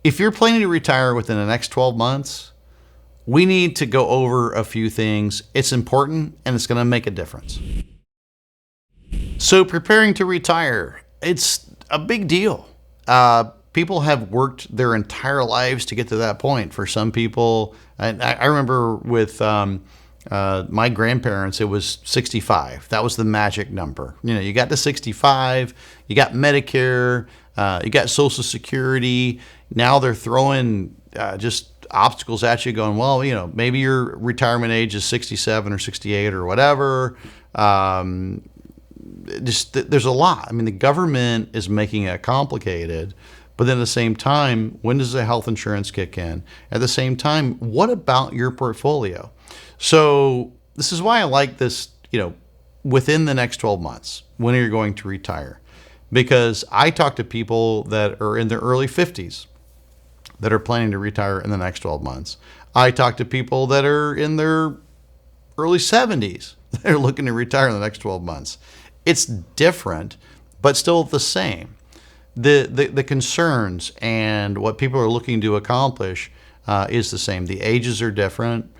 If you're planning to retire within the next 12 months, we need to go over a few things. It's important and it's going to make a difference. So preparing to retire, it's a big deal. People have worked their entire lives to get to that point. For some people, I remember with my grandparents, it was 65. That was the magic number. You got to 65, you got Medicare, you got Social Security. Now they're throwing just obstacles at you going, well, maybe your retirement age is 67 or 68 or whatever. There's a lot. I mean, the government is making it complicated, but then at the same time, when does the health insurance kick in? At the same time, what about your portfolio? So this is why I like this, within the next 12 months, when are you going to retire? Because I talk to people that are in their early 50s that are planning to retire in the next 12 months. I talk to people that are in their early 70s that are looking to retire in the next 12 months. It's different, but still the same. The concerns and what people are looking to accomplish is the same. The ages are different.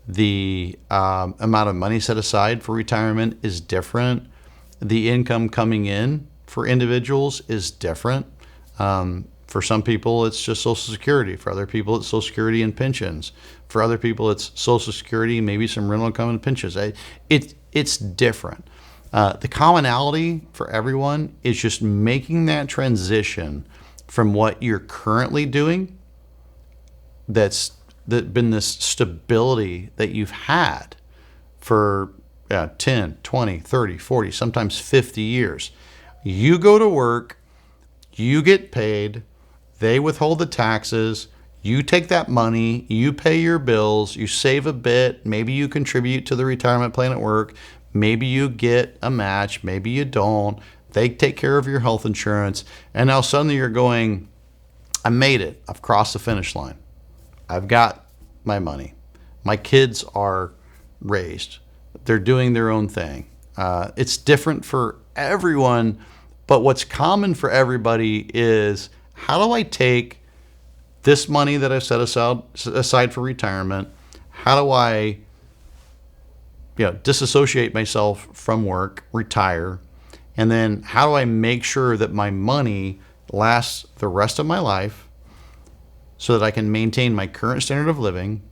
The amount of money set aside for retirement is different. The income coming in for individuals is different. For some people, it's just Social Security. For other people, it's Social Security and pensions. For other people, it's Social Security, maybe some rental income and pensions. It's different. The commonality for everyone is just making that transition from what you're currently doing that's been this stability that you've had for 10, 20, 30, 40, sometimes 50 years. You go to work, you get paid, they withhold the taxes, you take that money, you pay your bills, you save a bit, maybe you contribute to the retirement plan at work, maybe you get a match, maybe you don't. They take care of your health insurance, and now suddenly you're going, I made it. I've crossed the finish line. I've got my money. My kids are raised. They're doing their own thing. It's different for everyone, but what's common for everybody is, how do I take this money that I've set aside for retirement? How do I disassociate myself from work, retire, and then how do I make sure that my money lasts the rest of my life so that I can maintain my current standard of living,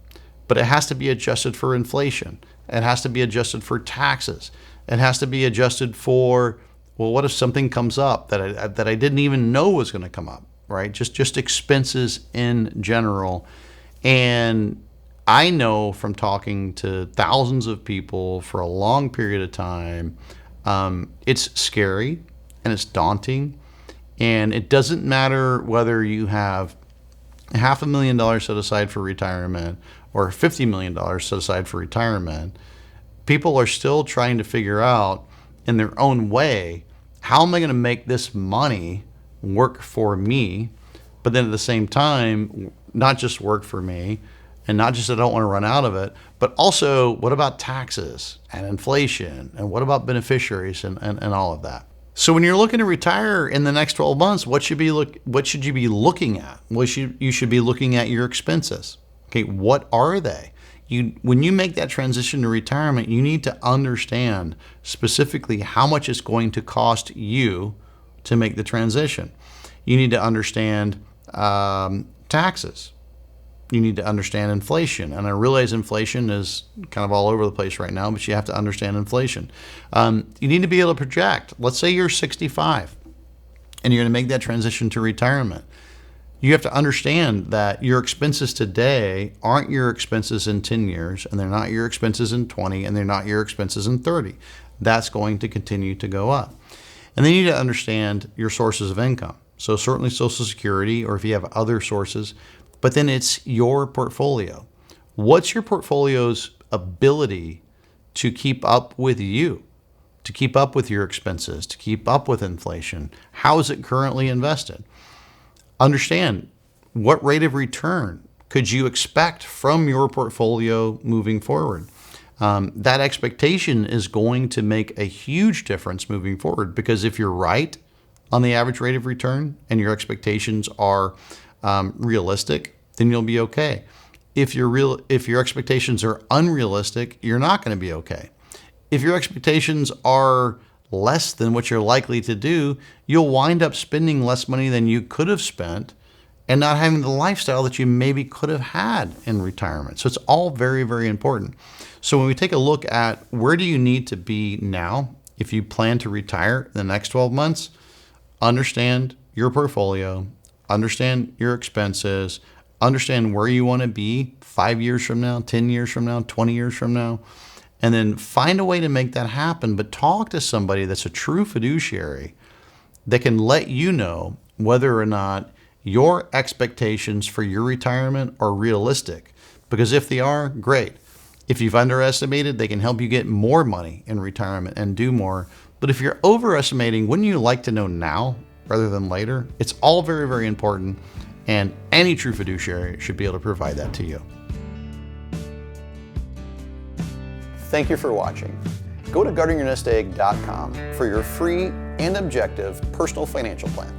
but it has to be adjusted for inflation. It has to be adjusted for taxes. It has to be adjusted for, well, what if something comes up that I didn't even know was going to come up, right? Just expenses in general. And I know from talking to thousands of people for a long period of time, it's scary and it's daunting. And it doesn't matter whether you have $500,000 set aside for retirement or $50 million set aside for retirement. People are still trying to figure out in their own way, how am I going to make this money work for me? But then at the same time, not just work for me, and not just I don't want to run out of it, but also what about taxes and inflation, and what about beneficiaries and all of that? So when you're looking to retire in the next 12 months, what should you be looking at? You should be looking at your expenses. Okay, what are they? When you make that transition to retirement, you need to understand specifically how much it's going to cost you to make the transition. You need to understand taxes. You need to understand inflation. And I realize inflation is kind of all over the place right now, but you have to understand inflation. You need to be able to project. Let's say you're 65 and you're going to make that transition to retirement. You have to understand that your expenses today aren't your expenses in 10 years, and they're not your expenses in 20, and they're not your expenses in 30. That's going to continue to go up. And then you need to understand your sources of income. So certainly Social Security, or if you have other sources, but then it's your portfolio. What's your portfolio's ability to keep up with you, to keep up with your expenses, to keep up with inflation? How is it currently invested? Understand, what rate of return could you expect from your portfolio moving forward? That expectation is going to make a huge difference moving forward, because if you're right on the average rate of return and your expectations are realistic, then you'll be okay. If your expectations are unrealistic, you're not going to be okay. If your expectations are less than what you're likely to do, you'll wind up spending less money than you could have spent and not having the lifestyle that you maybe could have had in retirement. So it's all very, very important. So when we take a look at where do you need to be now if you plan to retire in the next 12 months, understand your portfolio, understand your expenses, understand where you want to be 5 years from now, 10 years from now, 20 years from now, and then find a way to make that happen. But talk to somebody that's a true fiduciary that can let you know whether or not your expectations for your retirement are realistic. Because if they are, great. If you've underestimated, they can help you get more money in retirement and do more. But if you're overestimating, wouldn't you like to know now rather than later? It's all very, very important. And any true fiduciary should be able to provide that to you. Thank you for watching. Go to guardingyournestegg.com for your free and objective personal financial plan.